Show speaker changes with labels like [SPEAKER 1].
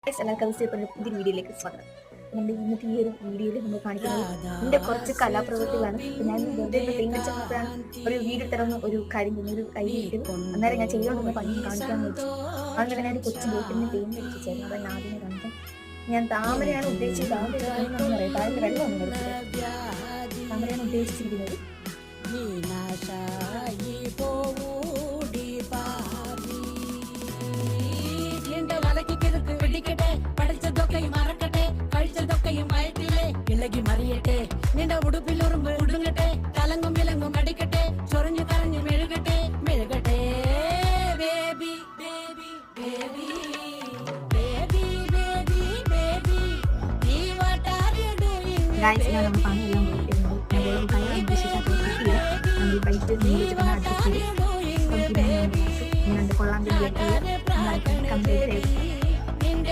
[SPEAKER 1] എല്ലാവർക്കും പുതിയ വീഡിയോയിലേക്ക് സ്വാഗതം. നമ്മുടെ ഇന്നത്തെ ഈ ഒരു വീഡിയോയിൽ നമ്മൾ കാണിക്കുന്നത് എൻ്റെ കുറച്ച് കലാപ്രവൃത്തികളാണ്. ഞാൻ വെറുതെ പെയിന്റ് വെച്ചപ്പോഴാണ് ഒരു വീഡിയോ തരുന്ന ഒരു കാര്യം ഒരു ഐഡിയ കിട്ടും. അന്നേരം ഞാൻ ചെയ്തുകൊണ്ടിരുന്ന പണി കാണിക്കാൻ വെച്ചു. അങ്ങനെ ഞാൻ ഒരു കൊച്ചു ബോട്ടിന് പെയിന്റ് അടിച്ചായിരുന്നു. അതാണ് ആദ്യമേ കാണിക്കാം. ഞാൻ താമരയാണ് ഉദ്ദേശിച്ചത്. താമരയാണെന്ന് പറയാം. താഴെ വെള്ളമാണ് നിർത്തിയത്. താമരയാണ് ഉദ്ദേശിച്ചിരിക്കുന്നത്.
[SPEAKER 2] നിന്റെ ഉടുപ്പിൽ ഉറുമ്പ് ഉടുങ്ങട്ടെ, കലങ്ങും വിലങ്ങും അടിക്കട്ടെ, ചൊറിഞ്ഞു കരഞ്ഞു മെഴുകട്ടെ മെഴുകട്ടെ. Baby baby baby baby baby baby നീ what are you doing?
[SPEAKER 1] Guys, ഞാൻ നമ്മൾ പണിയെല്ലാം പോയിട്ടുണ്ട്. ഞാൻ വേഗം കൈ ഉദ്ദേശിച്ചാൽ നമ്മൾ പൈപ്പ് അഡ്ജസ്റ്റ് ചെയ്ത് ഞാൻ കൊള്ളാൻ കംപ്ലീറ്റ് ചെയ്തു.